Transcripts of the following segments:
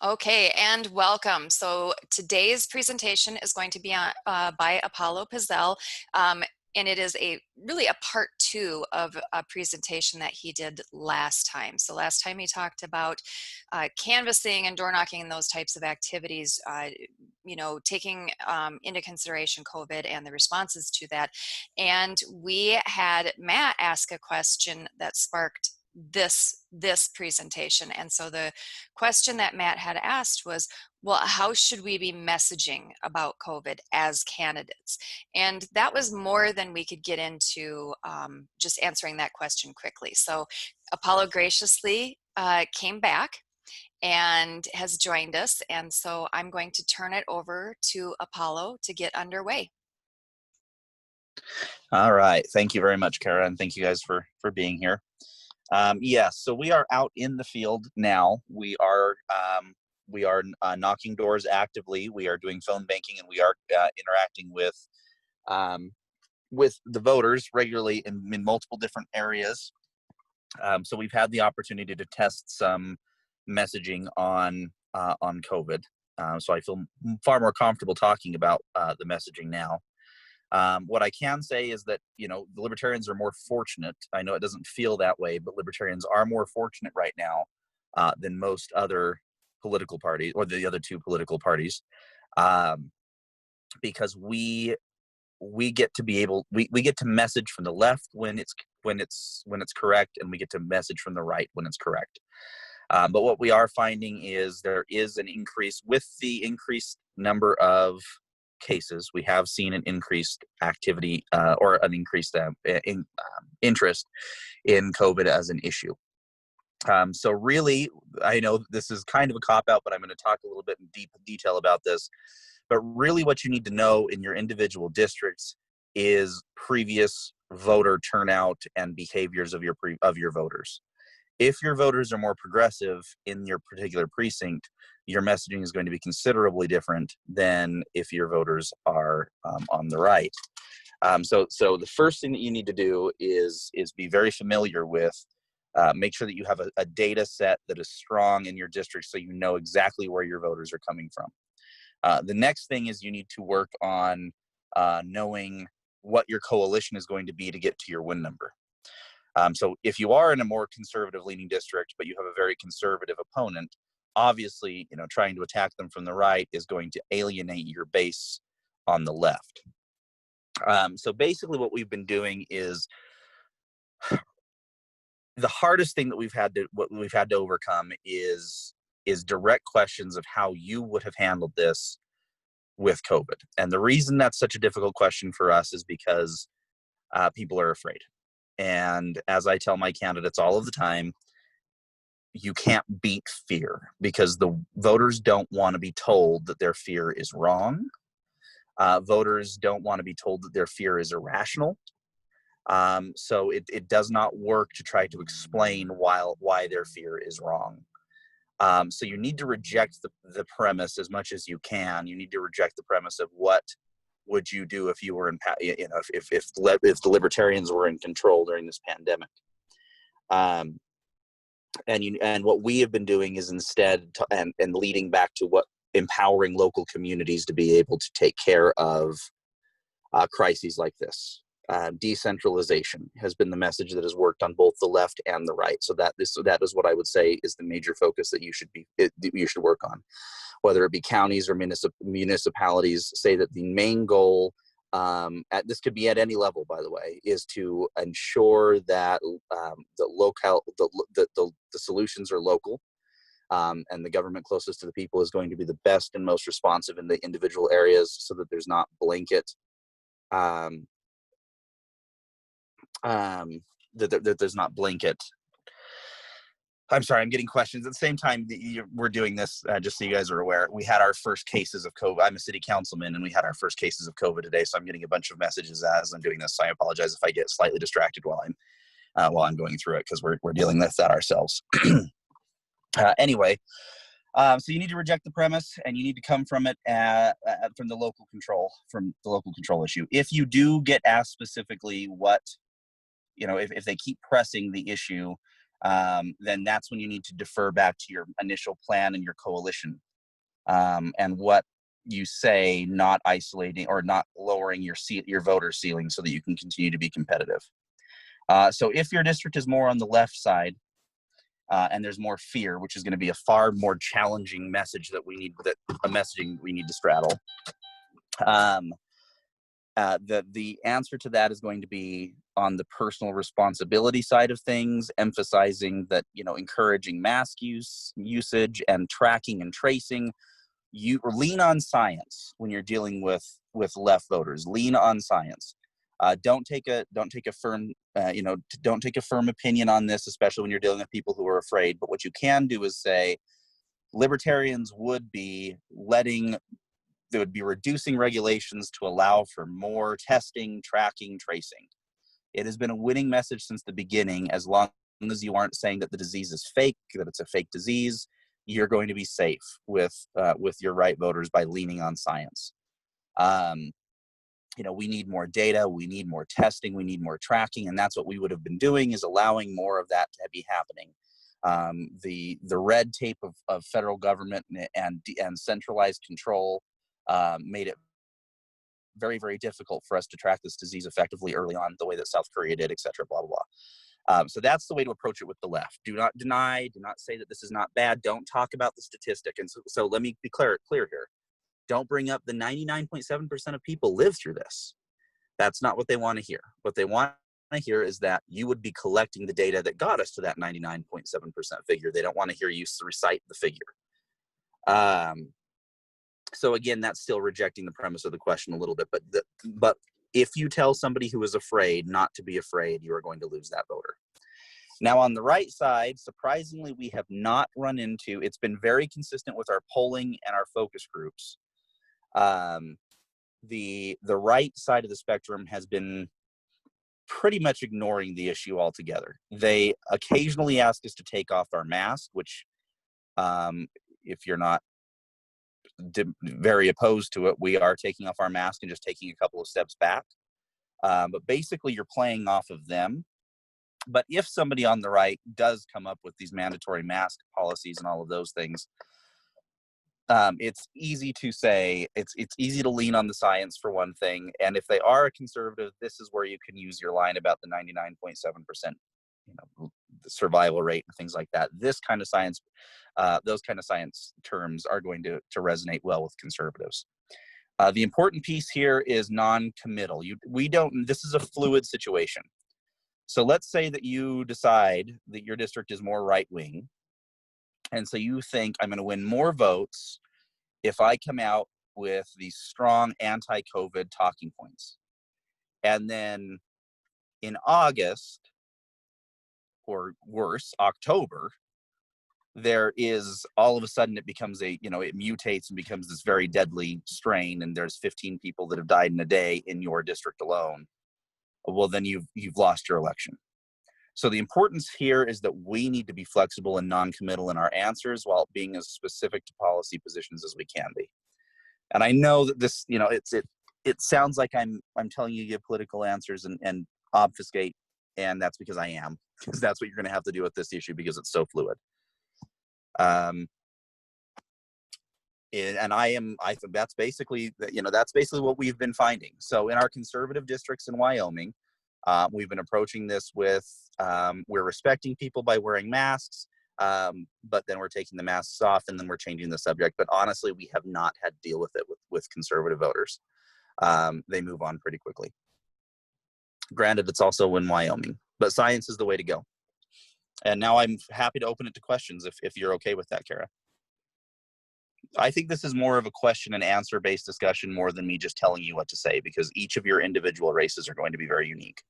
Okay, and welcome. So today's presentation is going to be by Apollo Pazell, and it is really a part two of a presentation that he did last time. So last time he talked about canvassing and door knocking and those types of activities, taking into consideration COVID and the responses to that. And we had Matt ask a question that sparked this presentation. And so the question that Matt had asked was, well, how should we be messaging about COVID as candidates? And that was more than we could get into just answering that question quickly. So Apollo graciously came back and has joined us. And so I'm going to turn it over to Apollo to get underway. All right. Thank you very much, Kara, and thank you guys for being here. Yes, so we are out in the field now. We are knocking doors actively. We are doing phone banking, and we are interacting with the voters regularly in multiple different areas. So we've had the opportunity to test some messaging on COVID. So I feel far more comfortable talking about the messaging now. What I can say is that, the libertarians are more fortunate. I know it doesn't feel that way, but libertarians are more fortunate right now than most other political parties, or the other two political parties, because we get to we get to message from the left when it's correct, and we get to message from the right when it's correct. But what we are finding is there is an increase with the increased number of cases. We have seen an increased activity or an increased interest in COVID as an issue. So really, I know this is kind of a cop-out, but I'm going to talk a little bit in deep detail about this. But really what you need to know in your individual districts is previous voter turnout and behaviors of your voters. If your voters are more progressive in your particular precinct, your messaging is going to be considerably different than if your voters are on the right. So the first thing that you need to do is be very familiar with, make sure that you have a data set that is strong in your district so you know exactly where your voters are coming from. The next thing is you need to work on knowing what your coalition is going to be to get to your win number. So if you are in a more conservative leaning district, but you have a very conservative opponent, obviously, trying to attack them from the right is going to alienate your base on the left. So basically what we've been doing is the hardest thing that we've had to overcome is direct questions of how you would have handled this with COVID. And the reason that's such a difficult question for us is because people are afraid. And as I tell my candidates all of the time, you can't beat fear, because the voters don't want to be told that their fear is wrong. Voters don't want to be told that their fear is irrational. So it does not work to try to explain why their fear is wrong. So you need to reject the premise as much as you can. You need to reject the premise of what would you do if you were if the libertarians were in control during this pandemic. And what we have been doing is instead and leading back to what empowering local communities to be able to take care of crises like this. Decentralization has been the message that has worked on both the left and the right. So that is what I would say is the major focus that you should work on. Whether it be counties or municipalities, say that the main goal, this could be at any level, by the way, is to ensure that the solutions are local, and the government closest to the people is going to be the best and most responsive in the individual areas, so that there's not blanket that there's not blanket. I'm sorry, I'm getting questions. At the same time, we're doing this, just so you guys are aware, we had our first cases of COVID. I'm a city councilman, and we had our first cases of COVID today, so I'm getting a bunch of messages as I'm doing this. So I apologize if I get slightly distracted while I'm going through it, because we're dealing with that ourselves. Anyway, so you need to reject the premise, and you need to come from it from the local control issue. If you do get asked specifically what, if they keep pressing the issue, then that's when you need to defer back to your initial plan and your coalition, and what you say, not isolating or not lowering your voter ceiling so that you can continue to be competitive. So if your district is more on the left side, and there's more fear, which is going to be a far more challenging message that we need, a messaging we need to straddle. The answer to that is going to be on the personal responsibility side of things, emphasizing that, encouraging mask usage and tracking and tracing. You lean on science when you're dealing with left voters. Lean on science. Don't take a firm don't take a firm opinion on this, especially when you're dealing with people who are afraid. But what you can do is say libertarians would be reducing regulations to allow for more testing, tracking, tracing. It has been a winning message since the beginning. As long as you aren't saying that the disease is fake, that it's a fake disease, you're going to be safe with your right voters by leaning on science. We need more data, we need more testing, we need more tracking, and that's what we would have been doing, is allowing more of that to be happening. The red tape of federal government and centralized control made it very, very difficult for us to track this disease effectively early on, the way that South Korea did, et cetera, blah, blah, blah. So that's the way to approach it with the left. Do not deny, do not say that this is not bad. Don't talk about the statistic. And so let me be clear here. Don't bring up the 99.7% of people live through this. That's not what they want to hear. What they want to hear is that you would be collecting the data that got us to that 99.7% figure. They don't want to hear you recite the figure. So again, that's still rejecting the premise of the question a little bit. But if you tell somebody who is afraid not to be afraid, you are going to lose that voter. Now, on the right side, surprisingly, we have not run into, it's been very consistent with our polling and our focus groups. The right side of the spectrum has been pretty much ignoring the issue altogether. They occasionally ask us to take off our mask, which, if you're not very opposed to it, we are taking off our mask and just taking a couple of steps back. But basically, you're playing off of them. But if somebody on the right does come up with these mandatory mask policies and all of those things, it's easy to say, it's easy to lean on the science for one thing. And if they are a conservative, this is where you can use your line about the 99.7%, the survival rate and things like that. This kind of science, those kind of science terms are going to resonate well with conservatives. The important piece here is non-committal. This is a fluid situation. So let's say that you decide that your district is more right-wing, and so you think, I'm going to win more votes if I come out with these strong anti-COVID talking points. And then in August, or worse, October, there is all of a sudden it becomes it mutates and becomes this very deadly strain, and there's 15 people that have died in a day in your district alone. Well, then you've lost your election. So the importance here is that we need to be flexible and non-committal in our answers while being as specific to policy positions as we can be. And I know that this, it sounds like I'm telling you to give political answers and obfuscate, and that's because I am, because that's what you're going to have to do with this issue because it's so fluid. And I think that's basically what we've been finding. So in our conservative districts in Wyoming, we've been approaching this with, we're respecting people by wearing masks, but then we're taking the masks off and then we're changing the subject. But honestly, we have not had to deal with it with conservative voters. They move on pretty quickly. Granted, it's also in Wyoming, but science is the way to go. And now I'm happy to open it to questions if you're okay with that, Kara. I think this is more of a question and answer based discussion more than me just telling you what to say, because each of your individual races are going to be very unique.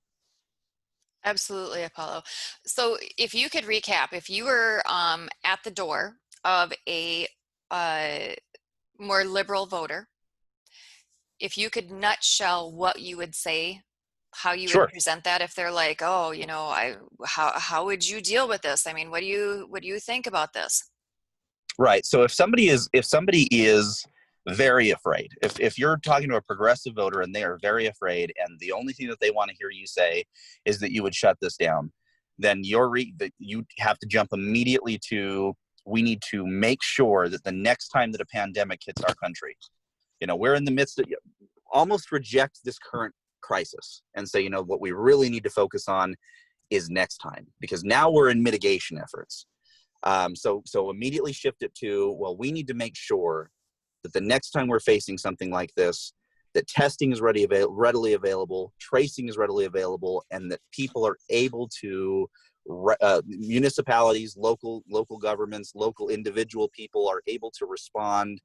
Absolutely, Apollo. So if you could recap, if you were at the door of a more liberal voter, if you could nutshell what you would say, how you Sure. would present that, if they're like, oh, how would you deal with this? I mean, what do you think about this? Right. So if somebody is very afraid, if you're talking to a progressive voter and they are very afraid, and the only thing that they want to hear you say is that you would shut this down, then that you have to jump immediately to, we need to make sure that the next time that a pandemic hits our country, we're in the midst of, almost reject this current crisis and say, what we really need to focus on is next time, because now we're in mitigation efforts. So immediately shift it to, well, we need to make sure that the next time we're facing something like this, that testing is readily available, tracing is readily available, and that people are able to, municipalities, local governments, local individual people are able to respond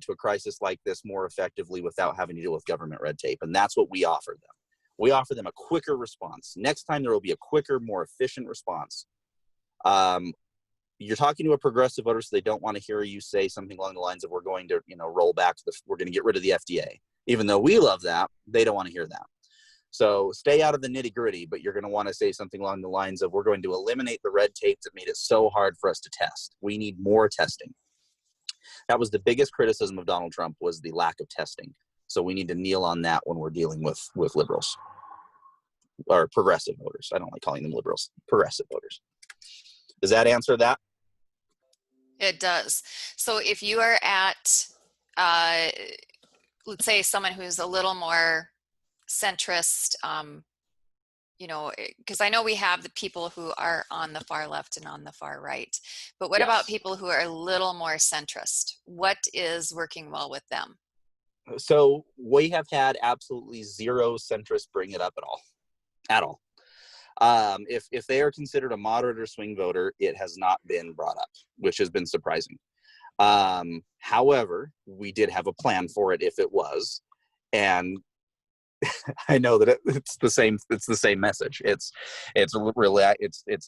to a crisis like this more effectively without having to deal with government red tape. And that's what we offer them. We offer them a quicker response. Next time there will be a quicker, more efficient response. You're talking to a progressive voter, so they don't want to hear you say something along the lines of, we're going to, roll back, we're going to get rid of the FDA. Even though we love that, they don't want to hear that. So stay out of the nitty gritty, but you're going to want to say something along the lines of, we're going to eliminate the red tape that made it so hard for us to test. We need more testing. That was the biggest criticism of Donald Trump, was the lack of testing. So we need to kneel on that when we're dealing with liberals or progressive voters. I don't like calling them liberals, progressive voters. Does that answer that? It does. So if you are at, let's say someone who's a little more centrist, because I know we have the people who are on the far left and on the far right, but what about Yes. people who are a little more centrist? What is working well with them? So we have had absolutely zero centrists bring it up at all. If they are considered a moderate or swing voter, it has not been brought up, which has been surprising. However, we did have a plan for it if it was, and I know that it's the same message. It's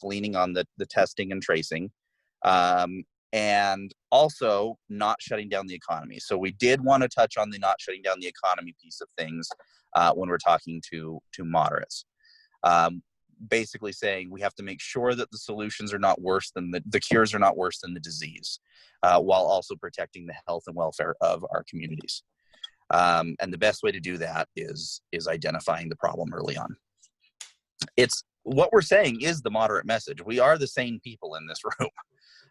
leaning on the testing and tracing, and also not shutting down the economy. So we did want to touch on the not shutting down the economy piece of things when we're talking to moderates. Basically saying we have to make sure that the solutions are not worse than the cures are not worse than the disease, while also protecting the health and welfare of our communities. And the best way to do that is identifying the problem early on. It's what we're saying is the moderate message. We are the same people in this room.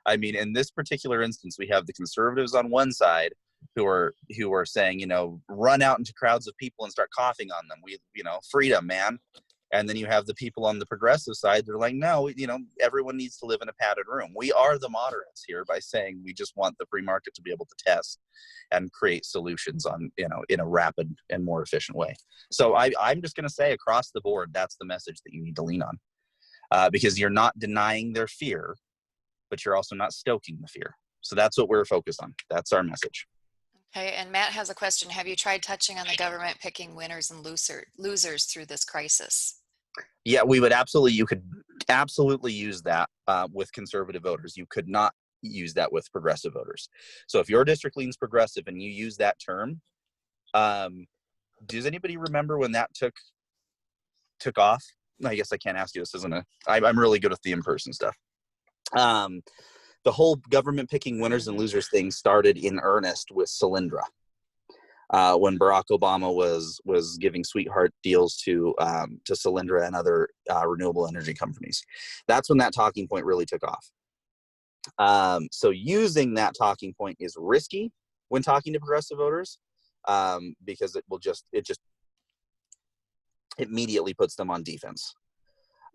I mean, in this particular instance, we have the conservatives on one side who are saying, run out into crowds of people and start coughing on them. Freedom, man. And then you have the people on the progressive side. They're like, no, everyone needs to live in a padded room. We are the moderates here by saying we just want the free market to be able to test and create solutions on, in a rapid and more efficient way. So I'm just going to say across the board, that's the message that you need to lean on, because you're not denying their fear, but you're also not stoking the fear. So that's what we're focused on. That's our message. Okay, and Matt has a question. Have you tried touching on the government picking winners and losers through this crisis? Yeah, you could absolutely use that with conservative voters. You could not use that with progressive voters. So if your district leans progressive and you use that term, does anybody remember when that took off? I guess I can't ask you. This isn't I'm really good at the in-person stuff. The whole government picking winners and losers thing started in earnest with Solyndra. When Barack Obama was giving sweetheart deals to Solyndra and other renewable energy companies. That's when that talking point really took off. So using that talking point is risky when talking to progressive voters, because it just immediately puts them on defense.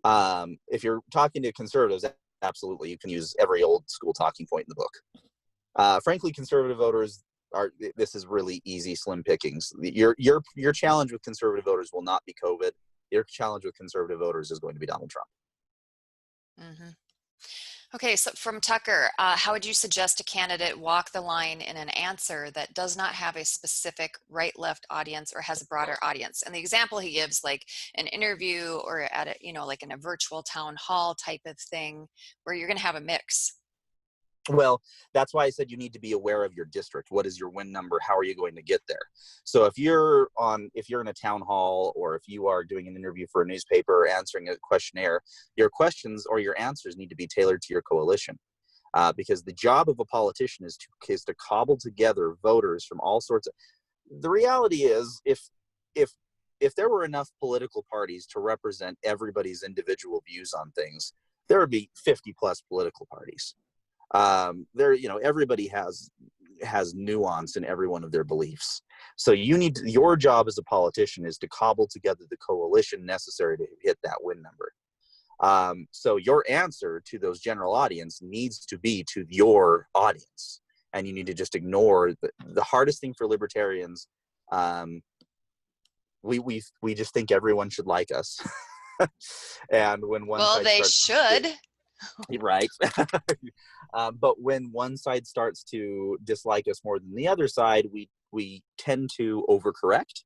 If you're talking to conservatives, absolutely, you can use every old school talking point in the book. Frankly, conservative voters this is really easy, slim pickings. Your challenge with conservative voters will not be COVID. Your challenge with conservative voters is going to be Donald Trump. Mm-hmm. Okay, so from Tucker, how would you suggest a candidate walk the line in an answer that does not have a specific right-left audience or has a broader audience? And the example he gives, like an interview or at a, like in a virtual town hall type of thing, where you're going to have a mix. Well, that's why I said you need to be aware of your district. What is your win number? How are you going to get there? So if you're in a town hall, or if you are doing an interview for a newspaper or answering a questionnaire, your questions or your answers need to be tailored to your coalition. Because the job of a politician is to cobble together voters from all sorts of. The reality is, if if there were enough political parties to represent everybody's individual views on things, there would be 50 plus political parties. Everybody has nuance in every one of their beliefs. So your job as a politician is to cobble together the coalition necessary to hit that win number. So your answer to those general audience needs to be to your audience, and you need to just ignore the hardest thing for libertarians. We just think everyone should like us. And when one Well, side they starts should. right. But when one side starts to dislike us more than the other side, we tend to overcorrect,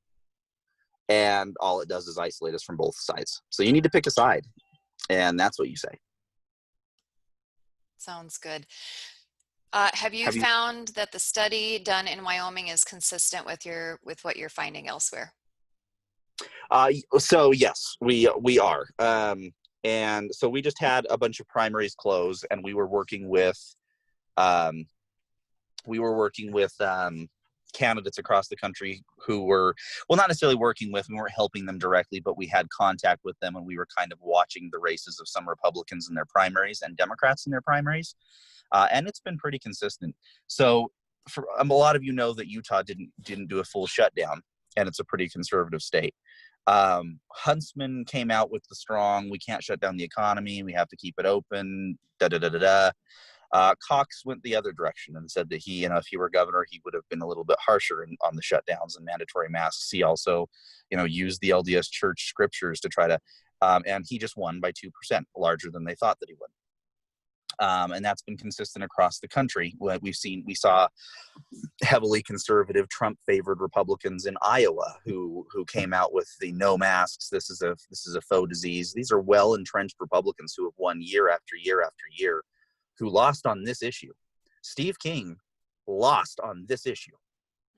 and all it does is isolate us from both sides. So you need to pick a side, and that's what you say. Sounds good. Have you found that the study done in Wyoming is consistent with what you're finding elsewhere? So yes, we are. And so we just had a bunch of primaries close, and we were working with candidates across the country who were, well, not necessarily working with, we weren't helping them directly, but we had contact with them, and we were kind of watching the races of some Republicans in their primaries and Democrats in their primaries. And it's been pretty consistent. So for a lot of you know that Utah didn't do a full shutdown, and it's a pretty conservative state. Huntsman came out with the strong, we can't shut down the economy, we have to keep it open, da da da da da. Cox went the other direction and said that he, if he were governor, he would have been a little bit harsher on the shutdowns and mandatory masks. He also, used the LDS Church scriptures to try to, and he just won by 2%, larger than they thought that he would. And that's been consistent across the country. We saw heavily conservative Trump-favored Republicans in Iowa who came out with the no masks. This is a faux disease. These are well-entrenched Republicans who have won year after year after year, who lost on this issue. Steve King lost on this issue.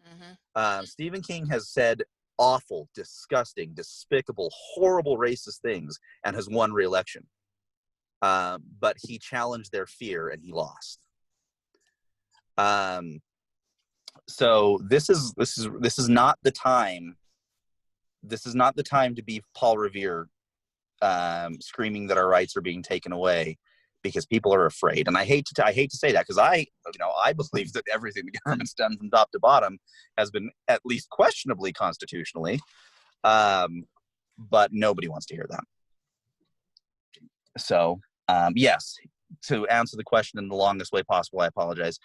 Mm-hmm. Stephen King has said awful, disgusting, despicable, horrible racist things and has won re-election. But he challenged their fear and he lost. So this is not the time. This is not the time to be Paul Revere, screaming that our rights are being taken away because people are afraid. And I hate to say that, because I believe that everything the government's done from top to bottom has been at least questionably constitutionally. But nobody wants to hear that. So yes, to answer the question in the longest way possible, I apologize.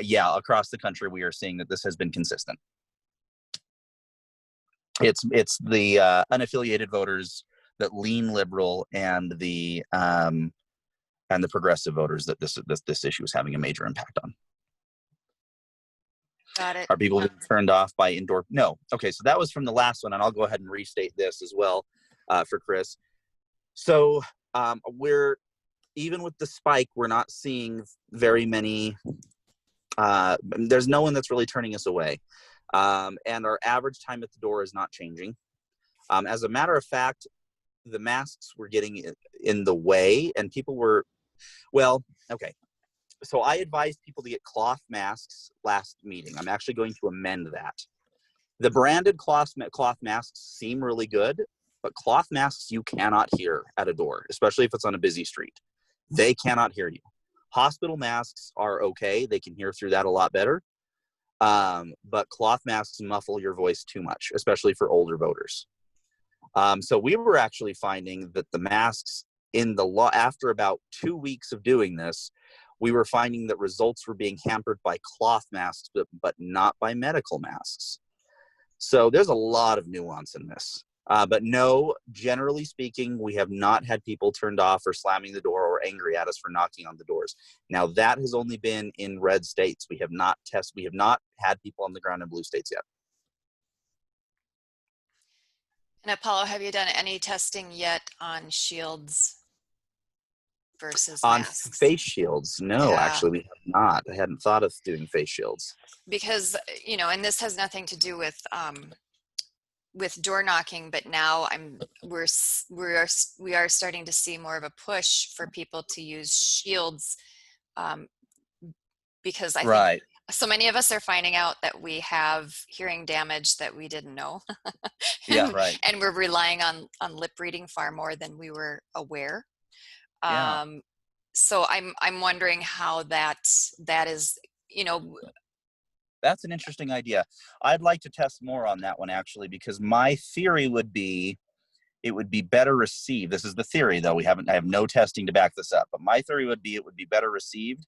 Yeah, across the country, we are seeing that this has been consistent. It's the unaffiliated voters that lean liberal and the progressive voters that this issue is having a major impact on. Got it. Are people being turned off by indoor? No. Okay, so that was from the last one, and I'll go ahead and restate this as well for Chris. So we're, even with the spike, we're not seeing very many, there's no one that's really turning us away. And our average time at the door is not changing. As a matter of fact, the masks were getting in the way, and people were, well, okay. So I advised people to get cloth masks last meeting. I'm actually going to amend that. The branded cloth masks seem really good, but cloth masks you cannot hear at a door, especially if it's on a busy street. They cannot hear you. Hospital masks are okay. They can hear through that a lot better. But cloth masks muffle your voice too much, especially for older voters. So we were actually finding that the masks after about 2 weeks of doing this, we were finding that results were being hampered by cloth masks, but not by medical masks. So there's a lot of nuance in this. But no, generally speaking, we have not had people turned off or slamming the door or angry at us for knocking on the doors. Now that has only been in red states. We have not had people on the ground in blue states yet. And Apollo, have you done any testing yet on shields versus masks? On face shields? No, yeah. Actually, we have not. I hadn't thought of doing face shields. Because, and this has nothing to do with door knocking, but now we are starting to see more of a push for people to use shields, because I think So many of us are finding out that we have hearing damage that we didn't know. Yeah, right. And we're relying on lip reading far more than we were aware. Yeah. Um, so I'm wondering how that is, you know, That's an interesting idea. I'd like to test more on that one actually, because my theory would be it would be better received. This is the theory though. I have no testing to back this up, but my theory would be it would be better received.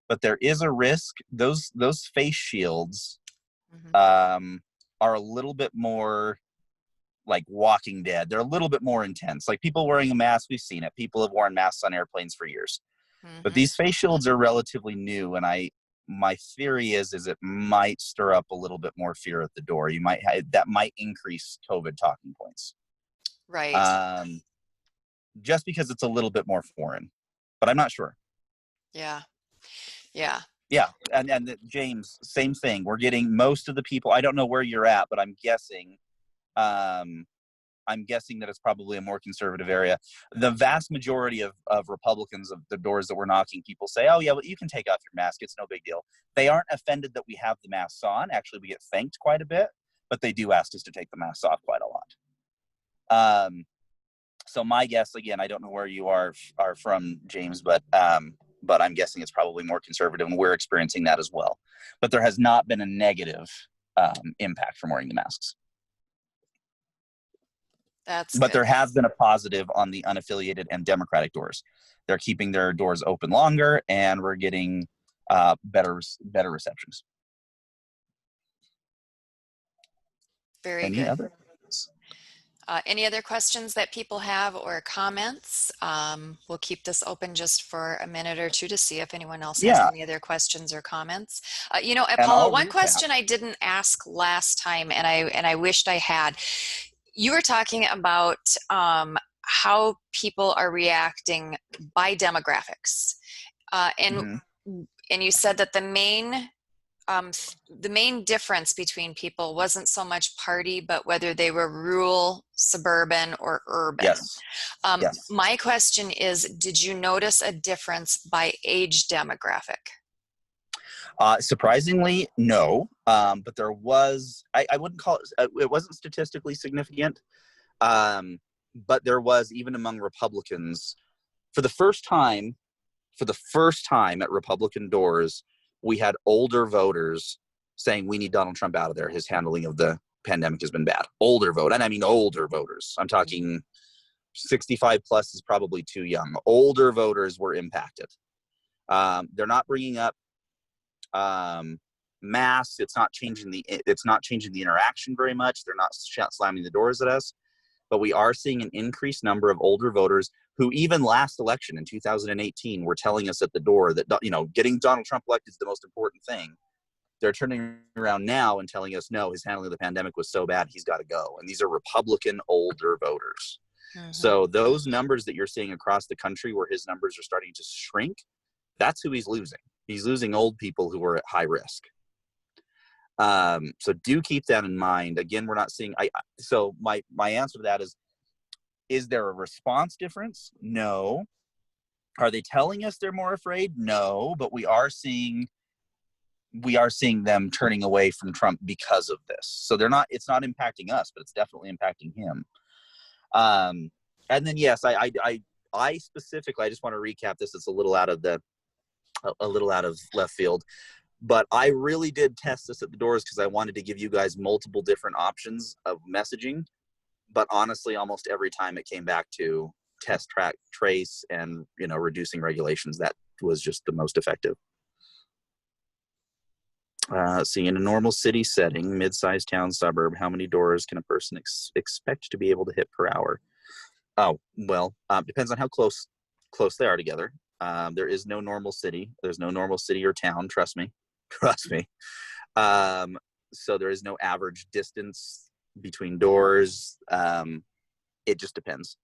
But there is a risk. Those face shields mhm, are a little bit more like Walking Dead. They're a little bit more intense. Like people wearing a mask, we've seen it. People have worn masks on airplanes for years. But mhm. these face shields are relatively new, and my theory is it might stir up a little bit more fear at the door. That might increase COVID talking points, Right. um, just because it's a little bit more foreign. But I'm not sure. Yeah. Yeah. Yeah, and James, same thing. We're getting most of the people. I don't know where you're at, but Um, I'm guessing that it's probably a more conservative area. The vast majority of Republicans of the doors that we're knocking, people say, "Oh yeah, well you can take off your mask. It's no big deal." They aren't offended that we have the masks on. Actually, we get thanked quite a bit, but they do ask us to take the masks off quite a lot. So my guess, again, I don't know where you are from, James, but I'm guessing it's probably more conservative, and we're experiencing that as well. But there has not been a negative impact from wearing the masks. That's But there good. has been a positive on the unaffiliated and Democratic doors. They're keeping their doors open longer, and we're getting better receptions. Very Any good. other? Any other questions that people have or comments? We'll keep this open just for a minute or two to see if anyone else has Yeah, any other questions or comments. and Apollo, I'll one recap. question I didn't ask last time, and I wished I had. You were talking about how people are reacting by demographics, uh, and Mm-hmm. and you said that the main difference between people wasn't so much party, but whether they were rural, suburban, or urban. Yes, yes. My question is, did you notice a difference by age demographic? Surprisingly, no. But there was. I wouldn't call it. It wasn't statistically significant. Um, but there was, even among Republicans, for the first time. For the first time at Republican doors, we had older voters saying we need Donald Trump out of there. His handling of the pandemic has been bad. Older vote, and I mean older voters. I'm talking 65 plus is probably too young. Older voters were impacted. They're not bringing up um, masks. It's not changing the interaction very much. They're not slamming the doors at us. But we are seeing an increased number of older voters who, even last election in 2018, were telling us at the door that, getting Donald Trump elected is the most important thing. They're turning around now and telling us, no, his handling of the pandemic was so bad, he's got to go. And these are Republican older voters. Mm-hmm. So those numbers that you're seeing across the country where his numbers are starting to shrink, that's who he's losing. He's losing old people who are at high risk. So do keep that in mind. Again, we're not seeing. So my answer to that is there a response difference? No. Are they telling us they're more afraid? No. But we are seeing them turning away from Trump because of this. So they're not. It's not impacting us, but it's definitely impacting him. Um, and then yes, I specifically, I just want to recap this. It's a little out of left field. But I really did test this at the doors because I wanted to give you guys multiple different options of messaging. But honestly, almost every time it came back to test, track, trace, and reducing regulations, that was just the most effective. See, in a normal city setting, mid-sized town, suburb, how many doors can a person expect to be able to hit per hour? Oh, well, depends on how close they are together. There is no normal city. There's no normal city or town. Trust me. Trust me. So there is no average distance between doors. It just depends.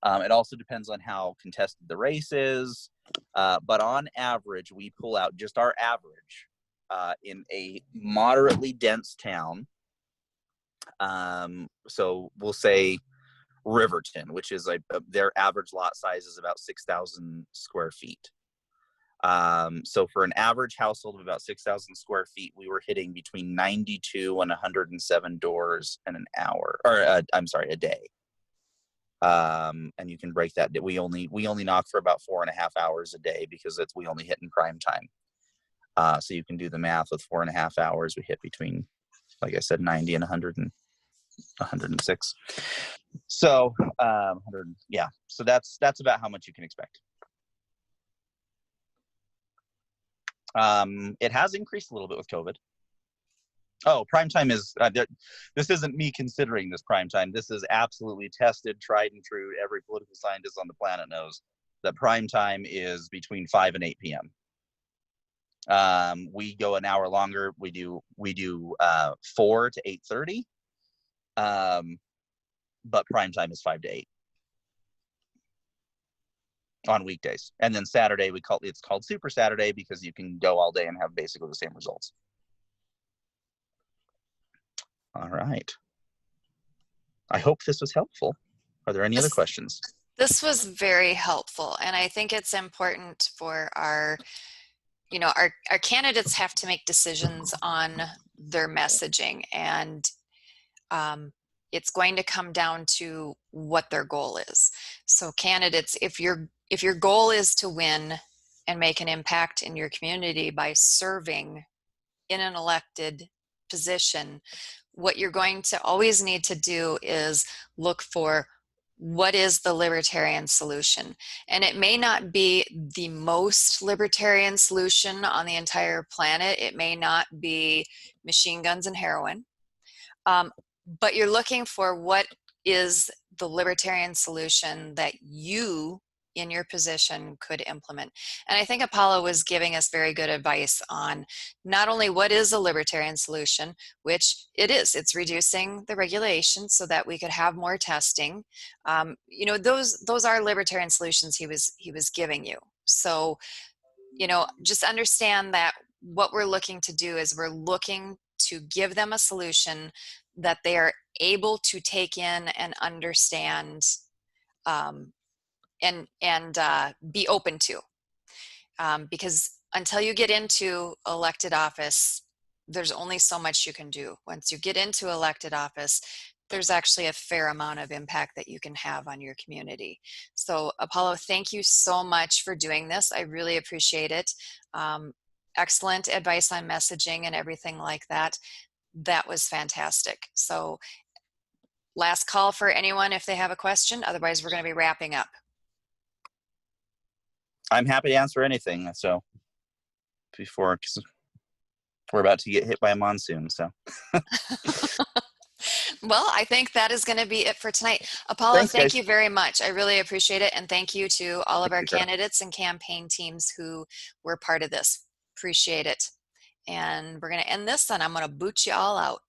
It also depends on how contested the race is. But on average, we pull out just our average in a moderately dense town. So we'll say Riverton, which is their average lot size is about 6,000 square feet. So for an average household of about 6,000 square feet, we were hitting between 92 and 107 doors in an hour, or I'm sorry, a day. And you can break that. We only knock for about 4.5 hours a day because we only hit in prime time. So you can do the math. With 4.5 hours, we hit between, like I said, 90 and 100 and 106. So, 100, yeah. So that's about how much you can expect. It has increased a little bit with COVID. Oh, prime time is, this isn't me considering this prime time. This is absolutely tested, tried and true. Every political scientist on the planet knows that prime time is between 5 and 8 p.m. We go an hour longer. We do 4 to 8:30. But prime time is 5 to 8 on weekdays. And then Saturday, it's called Super Saturday because you can go all day and have basically the same results. All right. I hope this was helpful. Are there any other questions? This was very helpful, and I think it's important for our candidates have to make decisions on their messaging, and it's going to come down to what their goal is. So candidates, if your goal is to win and make an impact in your community by serving in an elected position, what you're going to always need to do is look for what is the libertarian solution. And it may not be the most libertarian solution on the entire planet. It may not be machine guns and heroin. But you're looking for what is the libertarian solution that you in your position could implement. And I think Apollo was giving us very good advice on not only what is a libertarian solution, which it is, it's reducing the regulations so that we could have more testing. Those are libertarian solutions he was giving you. So, just understand that what we're looking to do is we're looking to give them a solution that they are able to take in and understand, and be open to, because until you get into elected office, there's only so much you can do. Once you get into elected office, there's actually a fair amount of impact that you can have on your community. So Apollo, thank you so much for doing this. I really appreciate it. Excellent advice on messaging and everything like that. That was fantastic. So last call for anyone if they have a question. Otherwise, we're going to be wrapping up. I'm happy to answer anything. So before, cause we're about to get hit by a monsoon. So. Well, I think that is going to be it for tonight. Apollo, Thanks, thank guys. you very much. I really appreciate it. And thank you to all of Thank our you, Sarah. candidates and campaign teams who were part of this. Appreciate it. And we're going to end this, and I'm going to boot you all out.